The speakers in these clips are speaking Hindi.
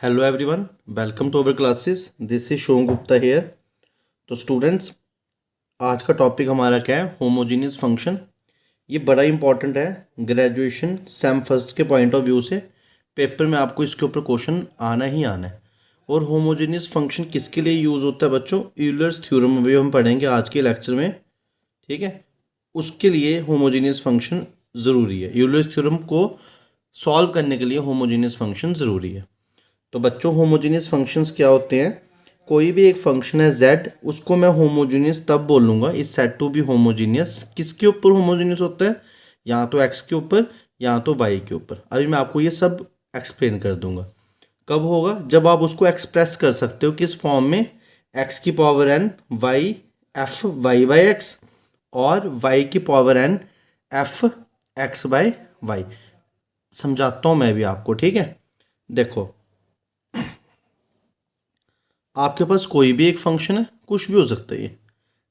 Hello everyone, welcome to our classes. This is Shom Gupta here. तो स्टूडेंट्स, आज का टॉपिक हमारा क्या है? Homogeneous function. ये बड़ा इंपॉर्टेंट है ग्रेजुएशन सेम फर्स्ट के पॉइंट ऑफ व्यू से। पेपर में आपको इसके ऊपर क्वेश्चन आना ही आना है। और होमोजीनियस फंक्शन किसके लिए यूज़ होता है बच्चों? यूलर्स थ्योरम अभी हम पढ़ेंगे आज के लेक्चर में, ठीक है। उसके लिए होमोजीनियस फंक्शन ज़रूरी है। यूलर्स थ्योरम को सॉल्व करने के लिए होमोजीनियस फंक्शन ज़रूरी है। तो बच्चों, होमोजीनियस फंक्शंस क्या होते हैं? कोई भी एक फंक्शन है z, उसको मैं होमोजीनियस तब बोलूँगा इस सेट टू बी होमोजीनियस। किसके ऊपर होमोजीनियस होता है? या तो x के ऊपर या तो y के ऊपर। अभी मैं आपको ये सब एक्सप्लेन कर दूंगा। कब होगा? जब आप उसको एक्सप्रेस कर सकते हो किस फॉर्म में? x की power n y f y by x और y की power n f x by y. समझाता हूँ मैं भी आपको, ठीक है। देखो, आपके पास कोई भी एक फंक्शन है, कुछ भी हो सकता है ये,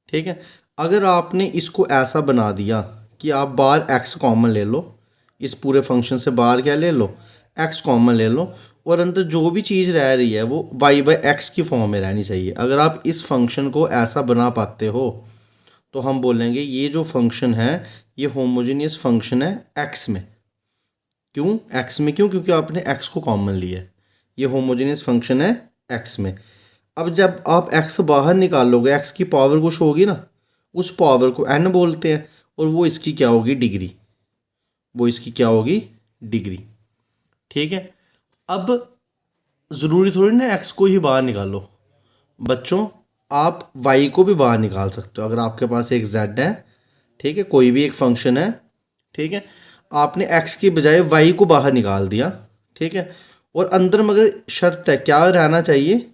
ठीक है। अगर आपने इसको ऐसा बना दिया कि आप बाहर x कॉमन ले लो, इस पूरे फंक्शन से बाहर क्या ले लो? x कॉमन ले लो, और अंदर जो भी चीज़ रह रही है वो y बाई एक्स की फॉर्म में रहनी चाहिए। अगर आप इस फंक्शन को ऐसा बना पाते हो तो हम बोलेंगे ये जो फंक्शन है ये होमोजीनियस फंक्शन है x में। क्यों x में? क्यों? क्योंकि आपने x को कॉमन लिया है। ये होमोजीनियस फंक्शन है x में। अब जब आप x बाहर निकालोगे, x की पावर कुछ होगी ना, उस पावर को n बोलते हैं, और वो इसकी क्या होगी? डिग्री। वो इसकी क्या होगी? डिग्री, ठीक है। अब ज़रूरी थोड़ी ना x को ही बाहर निकालो बच्चों, आप y को भी बाहर निकाल सकते हो। अगर आपके पास एक z है, ठीक है, कोई भी एक फंक्शन है, ठीक है, आपने x की बजाय y को बाहर निकाल दिया, ठीक है, और अंदर मगर शर्त है, क्या रहना चाहिए?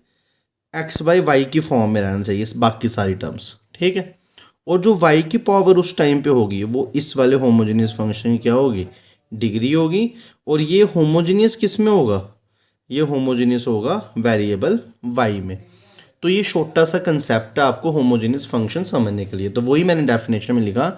एक्स बाई वाई की फॉर्म में रहना चाहिए बाकी सारी टर्म्स, ठीक है। और जो वाई की पावर उस टाइम पे होगी वो इस वाले होमोजीनियस फंक्शन की क्या होगी? डिग्री होगी। और ये होमोजीनियस किस में होगा? ये होमोजीनियस होगा वेरिएबल वाई में। तो ये छोटा सा कंसेप्ट है आपको होमोजीनियस फंक्शन समझने के लिए। तो वही मैंने डेफिनेशन में लिखा,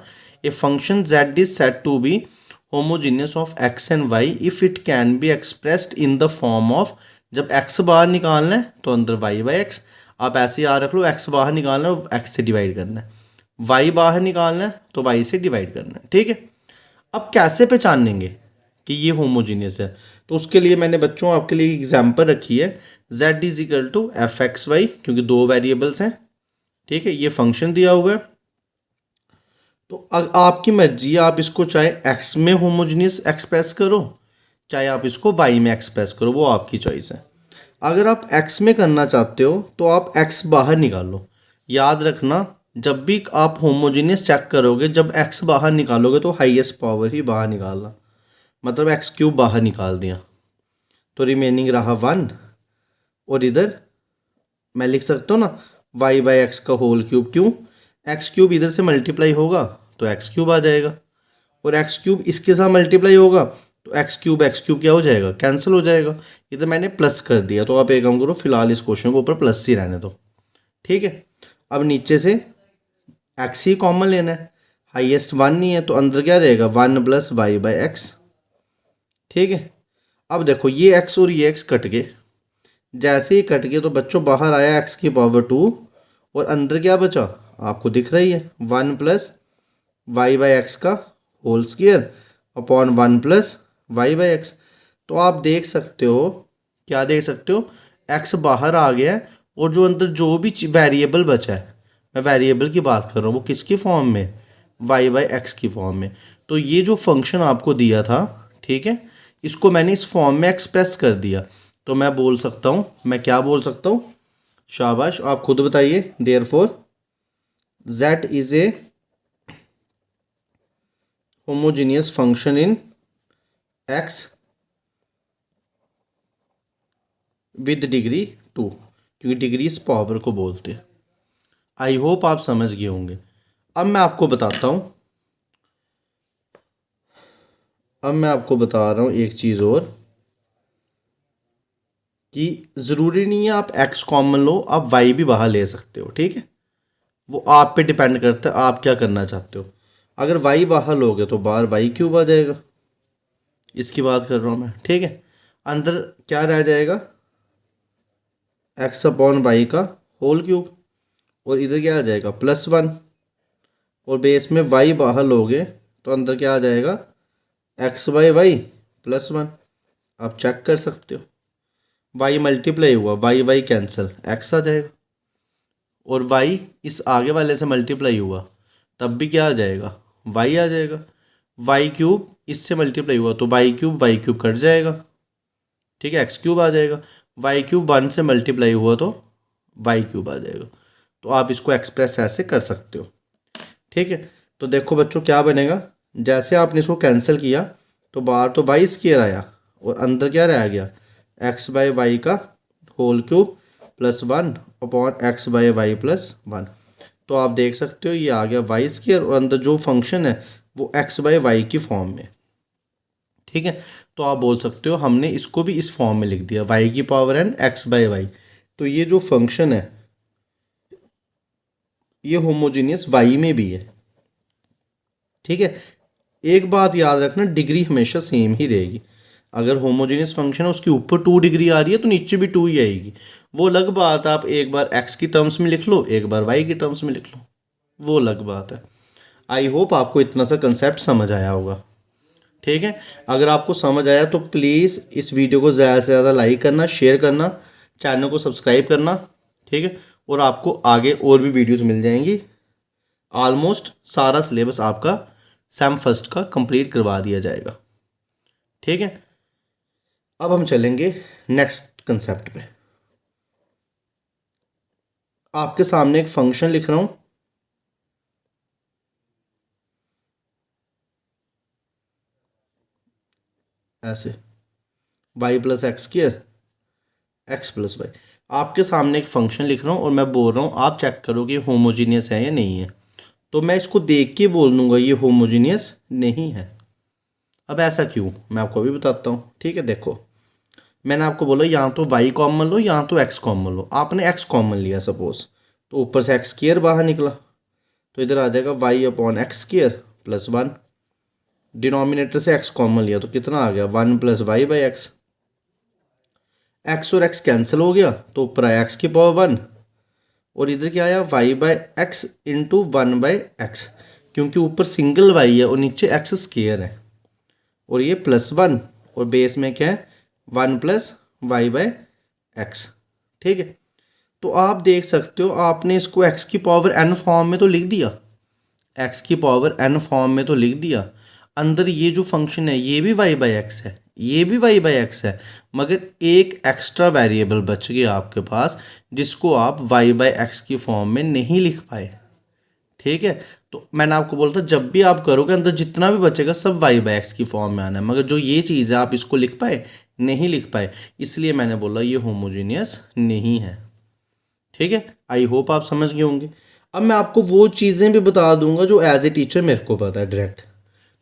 a function z is said to be homogeneous of x and y if it can be expressed in the form of, जब x बाहर निकालना है तो अंदर y बाई एक्स। आप ऐसे याद रख लो, x बाहर निकालना है x से डिवाइड करना है, y बाहर निकालना है तो y से डिवाइड करना है, ठीक है। अब कैसे पहचानेंगे कि ये होमोजीनियस है? तो उसके लिए मैंने बच्चों आपके लिए एग्जाम्पल रखी है, z is equal to f x y, क्योंकि दो वेरिएबल्स हैं, ठीक है। ये फंक्शन दिया हुआ है, तो आपकी मर्जी है, आप इसको चाहे x में होमोजीनियस एक्सप्रेस करो, चाहे आप इसको y में एक्सप्रेस करो, वो आपकी चॉइस है। अगर आप x में करना चाहते हो तो आप x बाहर निकालो। याद रखना, जब भी आप होमोजीनियस चेक करोगे, जब x बाहर निकालोगे तो हाईएस्ट पावर ही बाहर निकालना, मतलब एक्स क्यूब बाहर निकाल दिया तो रिमेनिंग रहा 1। और इधर मैं लिख सकता हूँ ना y बाई एक्स का होल क्यूब। क्यों? एक्स क्यूब इधर से मल्टीप्लाई होगा तो एक्स क्यूब आ जाएगा, और एक्स क्यूब इसके साथ मल्टीप्लाई होगा तो एक्स क्यूब क्या हो जाएगा? कैंसिल हो जाएगा। इधर मैंने प्लस कर दिया, तो आप एक काम करो, फिलहाल इस क्वेश्चन को ऊपर प्लस ही रहने दो, ठीक है। अब नीचे से एक्स ही कॉमन लेना है, हाईएस्ट 1 नहीं है तो अंदर क्या रहेगा? 1 प्लस वाई बाई एक्स, ठीक है। अब देखो, ये एक्स और ये एक्स कट गए। जैसे ही कट गए तो बच्चों बाहर आया एक्स की पावर 2, और अंदर क्या बचा? आपको दिख रही है 1 प्लस वाई बाई एक्स का whole square upon 1 plus y by x. तो आप देख सकते हो, क्या देख सकते हो? एक्स बाहर आ गया है, और जो अंदर जो भी वेरिएबल बचा है, मैं वेरिएबल की बात कर रहा हूँ, वो किसकी फॉर्म में? वाई बाई एक्स की फॉर्म में। तो ये जो फंक्शन आपको दिया था, ठीक है, इसको मैंने इस फॉर्म में एक्सप्रेस कर दिया। तो मैं बोल सकता हूँ, मैं क्या बोल सकता हूँ? शाबाश, आप खुद बताइए। Therefore z is a homogeneous function in x with degree 2, क्योंकि डिग्री इस पावर को बोलते हैं। आई होप आप समझ गए होंगे। अब मैं आपको बताता हूँ, अब मैं आपको बता रहा हूँ एक चीज़ और, कि ज़रूरी नहीं है आप x कॉमन लो, आप y भी बाहर ले सकते हो, ठीक है। वो आप पे डिपेंड करता है आप क्या करना चाहते हो। अगर y बाहर लोगे तो बाहर y क्यूब आ जाएगा, इसकी बात कर रहा हूँ मैं, ठीक है। अंदर क्या रह जाएगा? एक्स अपॉन वाई का होल क्यूब, और इधर क्या आ जाएगा +1, और बेस में वाई बाहर लोगे तो अंदर क्या आ जाएगा x/y +1। आप चेक कर सकते हो, y मल्टीप्लाई हुआ, वाई वाई कैंसिल, x आ जाएगा, और y इस आगे वाले से मल्टीप्लाई हुआ तब भी क्या आ जाएगा y आ जाएगा। वाई क्यूब इससे मल्टीप्लाई हुआ तो वाई क्यूब कट जाएगा, ठीक है, x³ आ जाएगा। वाई क्यूब 1 से मल्टीप्लाई हुआ तो y³ आ जाएगा। तो आप इसको एक्सप्रेस ऐसे कर सकते हो, ठीक है। तो देखो बच्चों क्या बनेगा, जैसे आपने इसको कैंसिल किया तो बाहर तो y² आया और अंदर क्या रह गया x/y का होल क्यूब +1 अपॉन x/y +1। तो आप देख सकते हो ये आ गया y² और अंदर जो फंक्शन है वो x/y की फॉर्म में, ठीक है। तो आप बोल सकते हो हमने इसको भी इस फॉर्म में लिख दिया y⁴n x/y। तो ये जो फंक्शन है ये होमोजीनियस y में भी है, ठीक है। एक बात याद रखना, डिग्री हमेशा सेम ही रहेगी। अगर होमोजीनियस फंक्शन है उसके ऊपर 2 डिग्री आ रही है तो नीचे भी 2 ही आएगी। वो अलग बात आप एक बार x की टर्म्स में लिख लो, एक बार y की टर्म्स में लिख लो, वो अलग बात है। आई होप आपको इतना सा कंसेप्ट समझ आया होगा, ठीक है। अगर आपको समझ आया तो प्लीज़ इस वीडियो को ज़्यादा से ज़्यादा लाइक करना, शेयर करना, चैनल को सब्सक्राइब करना, ठीक है। और आपको आगे और भी वीडियोस मिल जाएंगी। ऑलमोस्ट सारा सिलेबस आपका सेम फर्स्ट का कंप्लीट करवा दिया जाएगा, ठीक है। अब हम चलेंगे नेक्स्ट कंसेप्ट पे। आपके सामने एक फंक्शन लिख रहा हूं, ऐसे y + x² x + y। आपके सामने एक फंक्शन लिख रहा हूं और मैं बोल रहा हूं आप चेक करो कि होमोजीनियस है या नहीं है। तो मैं इसको देख के बोल दूंगा ये होमोजीनियस नहीं है। अब ऐसा क्यों, मैं आपको अभी बताता हूँ, ठीक है। देखो मैंने आपको बोला यहाँ तो y कॉमन लो, यहाँ तो x कॉमन लो। आपने x कॉमन लिया सपोज, तो ऊपर से x² बाहर निकला तो इधर आ जाएगा y/x² +1। डिनोमिनेटर से x कॉमन लिया तो कितना आ गया 1 + y/x। x और x कैंसिल हो गया तो ऊपर आया x⁴1 और इधर क्या आया y/x × 1/x, क्योंकि ऊपर सिंगल y है और नीचे x² है, और ये +1 और बेस में क्या है 1 + y/x, ठीक है। तो आप देख सकते हो आपने इसको x⁴n फॉर्म में तो लिख दिया, x⁴n फॉर्म में तो लिख दिया। अंदर ये जो फंक्शन है ये भी y/x है, ये भी y/x है, मगर एक एक्स्ट्रा वेरिएबल बच गया आपके पास जिसको आप y/x की फॉर्म में नहीं लिख पाए, ठीक है। तो मैंने आपको बोला था जब भी आप करोगे अंदर जितना भी बचेगा सब y/x की फॉर्म में आना है, मगर जो ये चीज़ है आप इसको लिख पाए नहीं लिख पाए, इसलिए मैंने बोला ये होमोजीनियस नहीं है, ठीक है। आई होप आप समझ गए होंगे। अब मैं आपको वो चीज़ें भी बता दूंगा जो एज ए टीचर मेरे को पता है डायरेक्ट।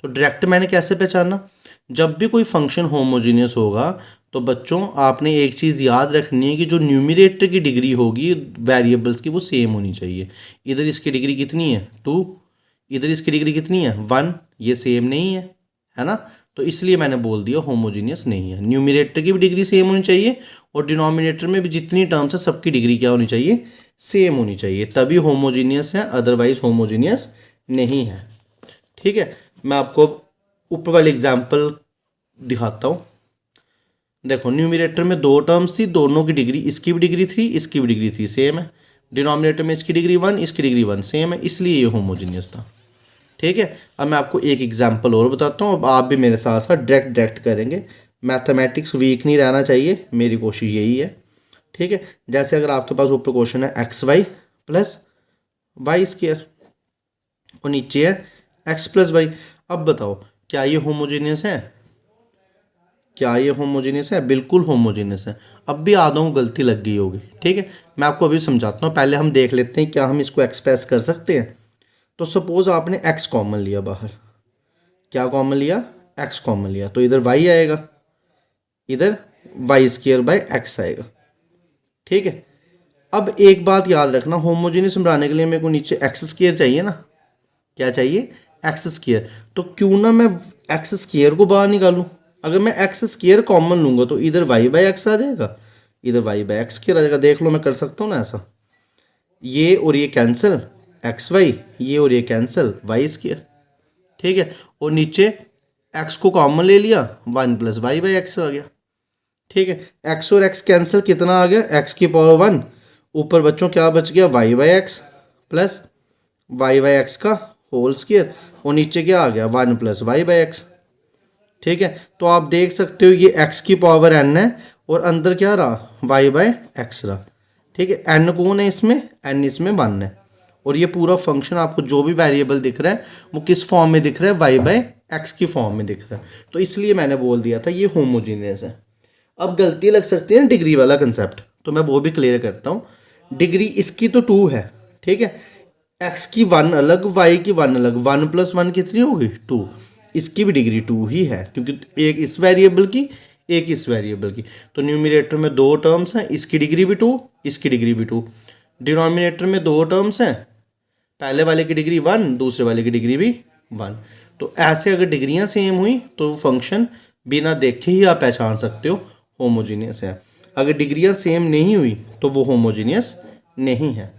तो डायरेक्ट मैंने कैसे पहचाना, जब भी कोई फंक्शन होमोजीनियस होगा तो बच्चों आपने एक चीज़ याद रखनी है कि जो न्यूमरेटर की डिग्री होगी वेरिएबल्स की वो सेम होनी चाहिए। इधर इसकी डिग्री कितनी है 2, इधर इसकी डिग्री कितनी है 1, ये सेम नहीं है ना। तो इसलिए मैंने बोल दिया होमोजीनियस नहीं है। न्यूमरेटर की भी डिग्री सेम होनी चाहिए और डिनोमिनेटर में भी जितनी टर्म्स है सबकी डिग्री क्या होनी चाहिए सेम होनी चाहिए, तभी होमोजीनियस है, अदरवाइज होमोजीनियस नहीं है, ठीक है। मैं आपको ऊपर वाले एग्जाम्पल दिखाता हूँ। देखो न्यूमरेटर में 2 टर्म्स थी, दोनों की डिग्री, इसकी भी डिग्री 3 इसकी भी डिग्री 3 सेम है। डिनोमिनेटर में इसकी डिग्री 1 इसकी डिग्री 1 सेम है, इसलिए ये होमोजीनियस था, ठीक है। अब मैं आपको एक एग्जाम्पल और बताता हूँ, अब आप भी मेरे साथ साथ डायरेक्ट करेंगे। मैथमेटिक्स वीक नहीं रहना चाहिए, मेरी कोशिश यही है, ठीक है। जैसे अगर आपके पास ऊपर क्वेश्चन है xy + y² और नीचे है x + y। अब बताओ क्या ये होमोजीनियस है, क्या ये होमोजीनियस है, बिल्कुल होमोजीनियस है। अब भी आधों को गलती लग गई होगी, ठीक है। मैं आपको अभी समझाता हूँ, पहले हम देख लेते हैं क्या हम इसको एक्सप्रेस कर सकते हैं। तो सपोज आपने x कॉमन लिया बाहर, क्या कॉमन लिया x कॉमन लिया, तो इधर y आएगा, इधर y²/x आएगा, ठीक है। अब एक बात याद रखना, होमोजीनियस बनाने के लिए मेरे को नीचे x² चाहिए ना, क्या चाहिए x²। तो क्यों ना मैं x² को बाहर निकालूं, अगर मैं x² कॉमन लूंगा तो इधर y/x आ जाएगा, इधर वाई बाई एक्स की जगह देख लो, मैं कर सकता हूँ ना ऐसा, ये और ये कैंसिल एक्स वाई, ये और ये कैंसिल वाई स्क्वायर, ठीक है। और नीचे एक्स को कॉमन ले लिया, 1 प्लस वाई बाई एक्स आ गया, ठीक है। एक्स और एक्स कैंसिल, कितना आ गया, एक्स की पावर 1, ऊपर बच्चों क्या बच गया, y by x plus y by x का होल स्क्वायर, और नीचे क्या आ गया, 1 प्लस वाई बाई एक्स, ठीक है। तो आप देख सकते हो ये एक्स की पावर एन है और अंदर क्या रहा, वाई बाय एक्स रहा, ठीक है। एन कौन है इसमें, एन इसमें 1 है, और ये पूरा फंक्शन आपको जो भी वेरिएबल दिख रहा है वो किस फॉर्म में दिख रहा है, वाई बाय एक्स की फॉर्म में दिख रहा है। तो इसलिए मैंने बोल दिया था ये होमोजीनियस है। अब गलती लग सकती है ना डिग्री वाला कंसेप्ट, तो मैं वो भी क्लियर करता हूँ। डिग्री इसकी तो 2 है, ठीक है, एक्स की 1 अलग, वाई की 1 अलग, 1 प्लस 1 कितनी होगी, 2। इसकी भी डिग्री 2 ही है, क्योंकि एक इस वेरिएबल की, एक इस वेरिएबल की। तो न्यूमरेटर में 2 टर्म्स हैं, इसकी डिग्री भी 2, इसकी डिग्री भी 2। डिनोमिनेटर में 2 टर्म्स हैं, पहले वाले की डिग्री 1, दूसरे वाले की डिग्री भी 1। तो ऐसे अगर डिग्रियां सेम हुई तो फंक्शन बिना देखे ही आप पहचान सकते हो होमोजीनियस है। अगर डिग्रियां सेम नहीं हुई तो वो होमोजीनियस नहीं है।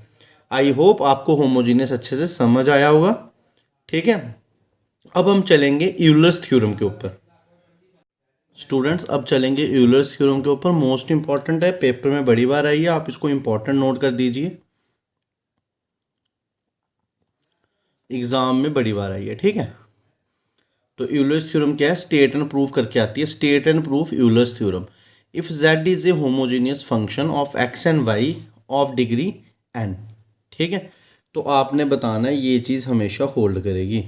आई होप आपको होमोजीनियस अच्छे से समझ आया होगा, ठीक है। अब हम चलेंगे यूलर्स थ्योरम के ऊपर। स्टूडेंट्स अब चलेंगे यूलर्स थ्योरम के ऊपर। मोस्ट इंपॉर्टेंट है, पेपर में बड़ी बार आई है, आप इसको इंपॉर्टेंट नोट कर दीजिए, एग्जाम में बड़ी बार आई है, ठीक है। तो यूलर्स थ्योरम क्या है, स्टेट एंड प्रूफ करके आती है, state and proof Euler's theorem. If z is a homogeneous function of x and y of degree n, ठीक है। तो आपने बताना है ये चीज़ हमेशा होल्ड करेगी।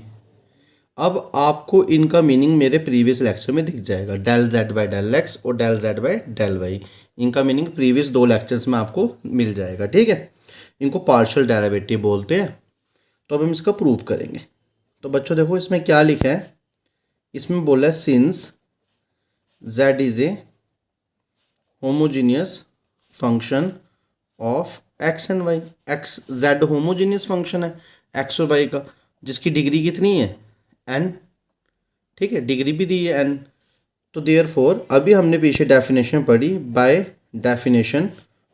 अब आपको इनका मीनिंग मेरे प्रीवियस लेक्चर में दिख जाएगा, del z by del x और del z by del y, इनका मीनिंग प्रीवियस 2 लेक्चर्स में आपको मिल जाएगा, ठीक है। इनको पार्शियल डेरिवेटिव बोलते हैं। तो अब हम इसका प्रूफ करेंगे। तो बच्चों देखो इसमें क्या लिखा है, इसमें बोला है since z is a homogeneous function of x and y, x z homogeneous function है x और y का, जिसकी डिग्री कितनी है, n, ठीक है, डिग्री भी दी है n। तो देयरफॉर अभी हमने पीछे डेफिनेशन पढ़ी, by definition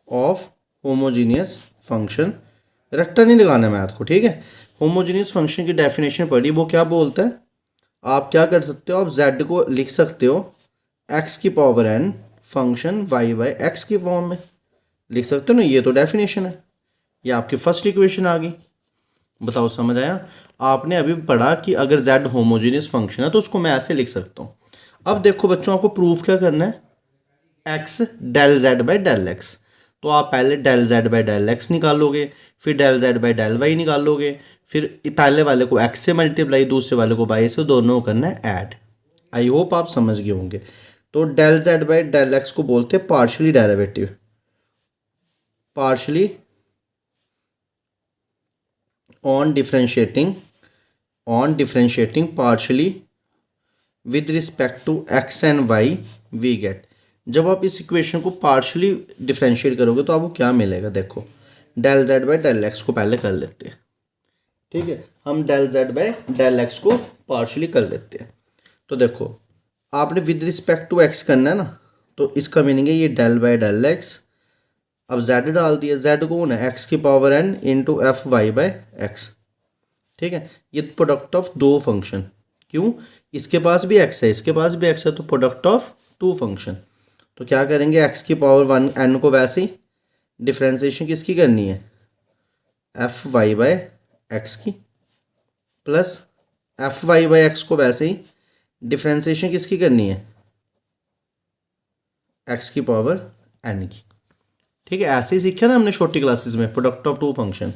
of homogeneous function, रट्टा नहीं लगाना मैथ को, ठीक है। होमोजीनियस फंक्शन की डेफिनेशन पढ़ी, वो क्या बोलता है, आप क्या कर सकते हो, आप z को लिख सकते हो x की power n function y by x की फॉर्म में लिख सकते हो ना, ये तो डेफिनेशन है, ये आपकी फर्स्ट इक्वेशन आ गई। बताओ समझ आया। आपने अभी पढ़ा कि अगर z होमोजीनियस फंक्शन है तो उसको मैं ऐसे लिख सकता हूँ। अब देखो बच्चों आपको प्रूफ क्या करना है, x del z by del x, तो आप पहले del z by del x निकालोगे, फिर del z by del y निकालोगे, फिर पहले वाले को x से मल्टीप्लाई, दूसरे वाले को y से, दोनों को करना है ऐड। आई होप आप समझ गए होंगे। तो del z by del x को बोलते हैं partially derivative, partially on differentiating partially with respect to x and y we get. जब आप इस इक्वेशन को पार्शियली डिफरेंशिएट करोगे तो आपको क्या मिलेगा, देखो del z by del x को पहले कर लेते हैं, ठीक है। हम del z by del x को पार्शियली कर लेते हैं। तो देखो आपने विद रिस्पेक्ट टू x करना है ना, तो इसका मीनिंग है ये डेल बाई डेल x, अब z डाल दिया, z कौन है, x की power n into f y by x, ठीक है। ये प्रोडक्ट ऑफ 2 फंक्शन, क्यों, इसके पास भी x है, इसके पास भी x है, तो प्रोडक्ट ऑफ 2 फंक्शन। तो क्या करेंगे, x की पावर 1 n को वैसे ही डिफ्रेंसिएशन किसकी करनी है, एफ वाई बाई एक्स की, plus f y by x को वैसे ही डिफ्रेंसिएशन किसकी करनी है, x की पावर n की, ठीक है। ऐसे ही सीखा ना हमने छोटी क्लासेस में, प्रोडक्ट ऑफ 2 फंक्शन।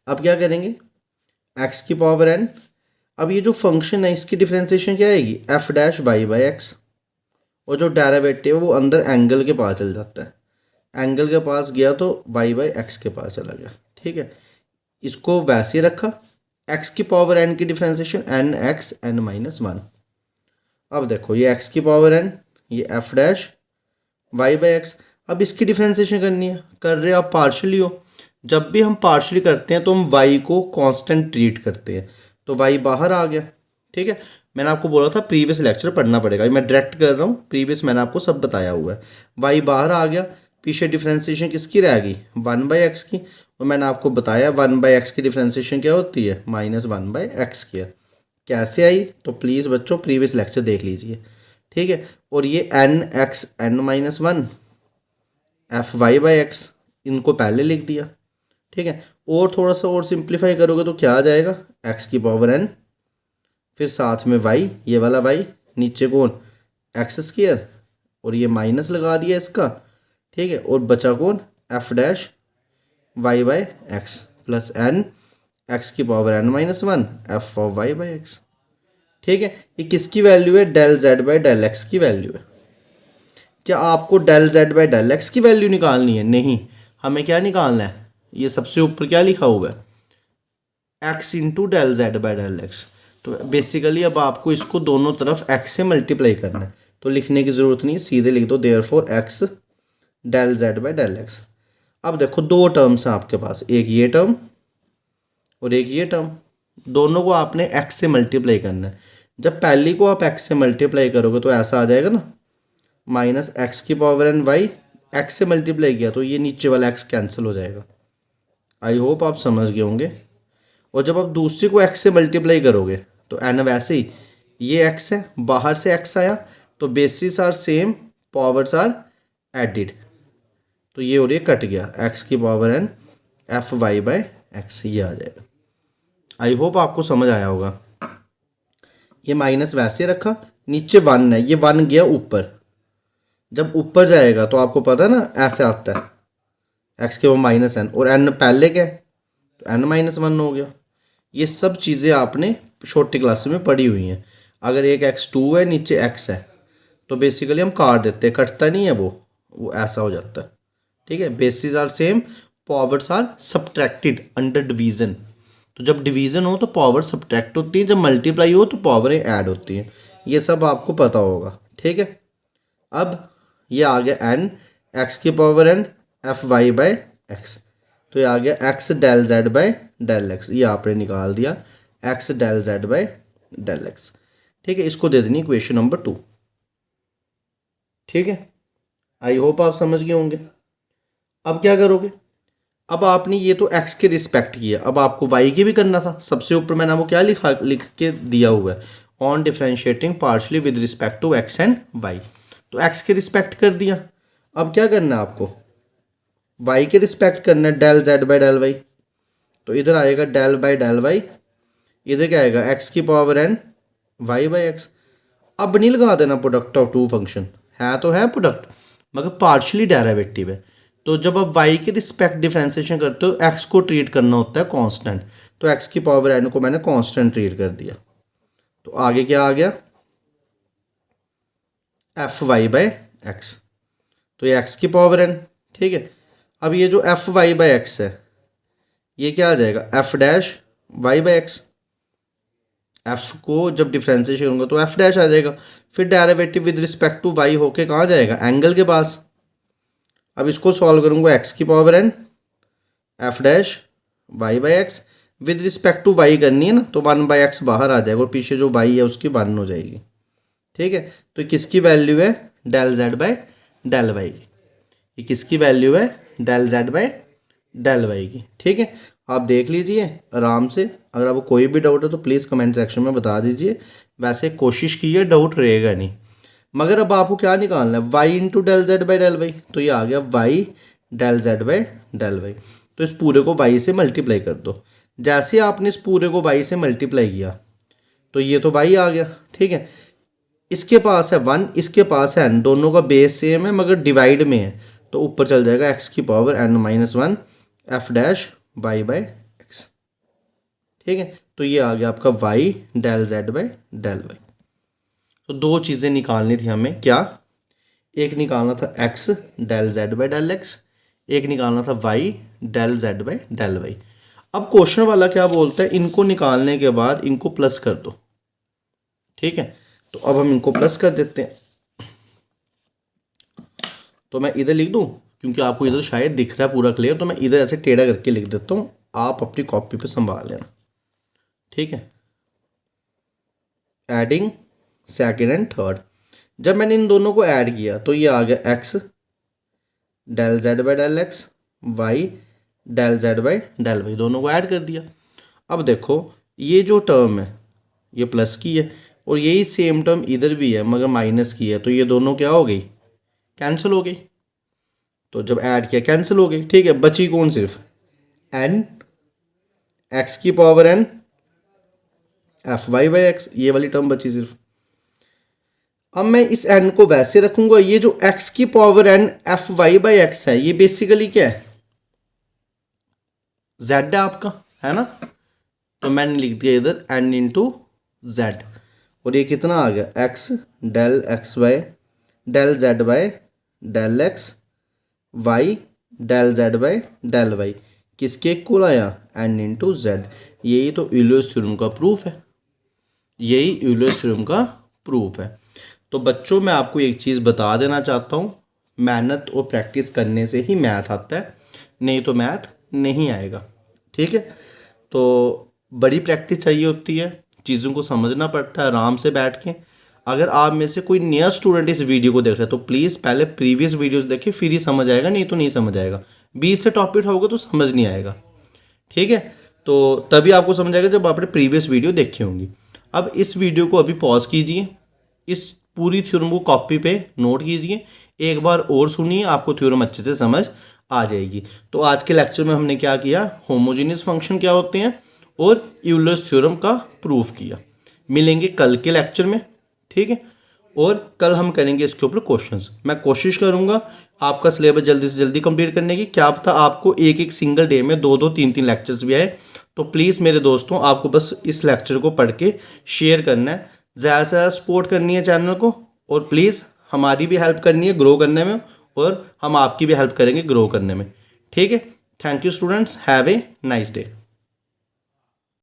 अब क्या करेंगे, x की पावर n, अब ये जो फंक्शन है इसकी डिफ्रेंसिएशन क्या आएगी, f dash y by x, और जो डेरिवेटिव है वो अंदर एंगल के पास चल जाता है, एंगल के पास गया तो वाई बाई एक्स के पास चला गया, ठीक है। इसको वैसे रखा, x की पावर n की differentiation n x n minus 1। अब देखो ये x की पावर n, ये f dash y by x, अब इसकी डिफ्रेंसिएशन करनी है, कर रहे आप पार्शियली हो। जब भी हम पार्शियली करते हैं तो हम y को कांस्टेंट ट्रीट करते हैं, तो y बाहर आ गया, ठीक है। मैंने आपको बोला था प्रीवियस लेक्चर पढ़ना पड़ेगा, मैं डायरेक्ट कर रहा हूँ, प्रीवियस मैंने आपको सब बताया हुआ है। y बाहर आ गया, पीछे डिफ्रेंसिएशन किसकी रहेगी, 1/x की। और मैंने आपको बताया 1/x की डिफ्रेंसिएशन क्या होती है, -1/x स्क्वायर। कैसे आई, तो प्लीज़ बच्चों प्रीवियस लेक्चर देख लीजिए, ठीक है। और ये n(x(n-1) fy/x इनको पहले लिख दिया, ठीक है। और थोड़ा सा और सिंप्लीफाई करोगे तो क्या आ जाएगा, x की पावर n, फिर साथ में y, ये वाला y, नीचे कौन, x स्क्वायर, और ये माइनस लगा दिया इसका, ठीक है। और बचा कौन, f'(y/x) प्लस n x की पावर n-1 f(y/x), ठीक है। ये किसकी वैल्यू है, डेल z/डेल x की वैल्यू है। क्या आपको डेल z/डेल x की वैल्यू निकालनी है, नहीं, हमें क्या निकालना है, ये सबसे ऊपर क्या लिखा हुआ है, x इंटू डेल z/डेल x। तो बेसिकली अब आपको इसको दोनों तरफ x से मल्टीप्लाई करना है, तो लिखने की ज़रूरत नहीं, सीधे लिख दो देयरफॉर x डेल z/डेल x। अब देखो दो टर्म्स हैं आपके पास, एक ये टर्म और एक ये टर्म, दोनों को आपने x से मल्टीप्लाई करना है। जब पहली को आप x से मल्टीप्लाई करोगे तो ऐसा आ जाएगा ना, -x की पावर n y, x से मल्टीप्लाई किया तो ये नीचे वाला x कैंसिल हो जाएगा। आई होप आप समझ गए होंगे। और जब आप दूसरी को x से मल्टीप्लाई करोगे तो n वैसे ही, ये x है, बाहर से x आया, तो basis are same, powers are added, तो ये और ये कट गया, x की पावर n fy/x ये आ जाएगा। आई होप आपको समझ आया होगा। ये माइनस वैसे रखा, नीचे 1 है, ये 1 गया ऊपर, जब ऊपर जाएगा तो आपको पता है ना ऐसे आता है, x के वो -n, और n पहले क्या है तो n-1 हो गया। ये सब चीज़ें आपने छोटी क्लास में पढ़ी हुई हैं। अगर एक x2 है, नीचे x है, तो बेसिकली हम काट देते हैं, कटता नहीं है वो ऐसा हो जाता है, ठीक है। Basis are same, powers are subtracted under division. तो जब डिवीज़न हो तो पावर सब्ट्रैक्ट होती है, जब मल्टीप्लाई हो तो पावरें ऐड होती हैं, ये सब आपको पता होगा, ठीक है। अब ये आ गया n x की पावर n fy/x, तो ये आ गया x डेल z/डेल x, ये आपने निकाल दिया x डेल z/डेल x, ठीक है। इसको दे देनी इक्वेशन नंबर 2, ठीक है। आई होप आप समझ गए होंगे। अब क्या करोगे, अब आपने ये तो x के रिस्पेक्ट किया, अब आपको y की भी करना था। सबसे ऊपर मैंने वो क्या लिख के दिया हुआ है, on differentiating partially with respect to x and y, तो x के रिस्पेक्ट कर दिया। अब क्या करना है आपको, y के रिस्पेक्ट करना है, डेल z/डेल y, तो इधर आएगा डेल/डेल y, इधर क्या आएगा x की पावर n y/x। अब नहीं लगा देना प्रोडक्ट ऑफ टू फंक्शन, है तो है प्रोडक्ट मगर पार्शियली डेरिवेटिव है, तो जब आप y के रिस्पेक्ट डिफरेंशिएशन करते हो x को ट्रीट करना होता है कांस्टेंट, तो x की पावर n को मैंने कांस्टेंट ट्रीट कर दिया। तो आगे क्या आ गया, fy/x, तो ये x की पावर n, ठीक है। अब ये जो fy/x है ये क्या आ जाएगा, f'(y/x), f को जब डिफरेंशिएशन होगा तो f' आ जाएगा, फिर derivative with respect to y होके कहाँ जाएगा, एंगल के पास। अब इसको सॉल्व करूंगा, x की power n f'(y/x) with respect to y करनी है ना, तो 1/x बाहर आ जाएगा और पीछे जो y है उसकी 1 हो जाएगी, ठीक है। तो किसकी वैल्यू है, डेल z/डेल y की, ये किसकी वैल्यू है, डेल z/डेल y की, ठीक है। आप देख लीजिए आराम से, अगर आपको कोई भी डाउट है तो प्लीज़ कमेंट सेक्शन में बता दीजिए। वैसे कोशिश कीजिए डाउट रहेगा नहीं, मगर अब आपको क्या निकालना है, y इंटू डेल z/डेल y, तो ये आ गया y डेल z/डेल y, तो इस पूरे को y से मल्टीप्लाई कर दो। जैसे आपने इस पूरे को y से मल्टीप्लाई किया तो ये तो y आ गया, ठीक है। इसके पास है 1, इसके पास है n, दोनों का बेस सेम है मगर डिवाइड में है, तो ऊपर चल जाएगा x की पावर n-1 f'(y/x), ठीक है। तो ये आ गया आपका y डेल z/डेल y। तो दो चीज़ें निकालनी थी हमें, क्या, एक निकालना था x डेल z/डेल x, एक निकालना था y डेल z/डेल y। अब क्वेश्चन वाला क्या बोलता है, इनको निकालने के बाद इनको प्लस कर दो, ठीक है। तो अब हम इनको प्लस कर देते हैं, तो मैं इधर लिख दूं क्योंकि आपको इधर शायद दिख रहा है पूरा क्लियर, तो मैं इधर ऐसे टेढ़ा करके लिख देता हूँ, आप अपनी कॉपी पे संभाल लेना, ठीक है। एडिंग सेकेंड एंड थर्ड, जब मैंने इन दोनों को ऐड किया तो ये आ गया x del z by del x, y del z by del y, दोनों को ऐड कर दिया। अब देखो ये जो टर्म है ये प्लस की है और यही सेम टर्म इधर भी है मगर माइनस की है, तो ये दोनों क्या हो गई, कैंसिल हो गई। तो जब ऐड किया कैंसिल हो गई, ठीक है। बची कौन, सिर्फ एन एक्स की power n f y by x, ये वाली टर्म बची सिर्फ। अब मैं इस एन को वैसे रखूंगा, ये जो एक्स की power n f y by x है ये बेसिकली क्या है, जेड है आपका, है ना। तो मैंने लिख दिया इधर एन इंटू जेड, और ये कितना आ गया, x del x by del z by del x, y del z by del y, किसके इक्वल आया, एन इंटू जेड। यही तो यूलर्स थ्योरम का प्रूफ है, यही यूलर्स थ्योरम का प्रूफ है। तो बच्चों मैं आपको एक चीज़ बता देना चाहता हूँ, मेहनत और प्रैक्टिस करने से ही मैथ आता है, नहीं तो मैथ नहीं आएगा, ठीक है। तो बड़ी प्रैक्टिस चाहिए होती है, चीज़ों को समझना पड़ता है आराम से बैठ के। अगर आप में से कोई नया स्टूडेंट इस वीडियो को देख रहा है तो प्लीज़ पहले प्रीवियस वीडियोस देखें, फिर ही समझ आएगा, नहीं तो नहीं समझ आएगा। 20 से टॉपिक होगा तो समझ नहीं आएगा, ठीक है। तो तभी आपको समझ आएगा जब आपने प्रीवियस वीडियो देखी होंगी। अब इस वीडियो को अभी पॉज कीजिए, इस पूरी थ्योरम को कॉपी पे नोट कीजिए, एक बार और सुनिए, आपको थ्योरम अच्छे से समझ आ जाएगी। तो आज के लेक्चर में हमने क्या किया, होमोजेनियस फंक्शन क्या होते हैं और यूलर्स थ्योरम का प्रूफ किया। मिलेंगे कल के लेक्चर में, ठीक है। और कल हम करेंगे इसके ऊपर क्वेश्चंस। मैं कोशिश करूंगा आपका सिलेबस जल्दी से जल्दी कंप्लीट करने की, क्या पता आपको एक एक सिंगल डे में 2-2 3-3 लेक्चर्स भी आए। तो प्लीज़ मेरे दोस्तों आपको बस इस लेक्चर को पढ़ के शेयर करना है, ज़्यादा से ज़्यादा सपोर्ट करनी है चैनल को, और प्लीज़ हमारी भी हेल्प करनी है ग्रो करने में, और हम आपकी भी हेल्प करेंगे ग्रो करने में, ठीक है। Thank you students, have a nice day.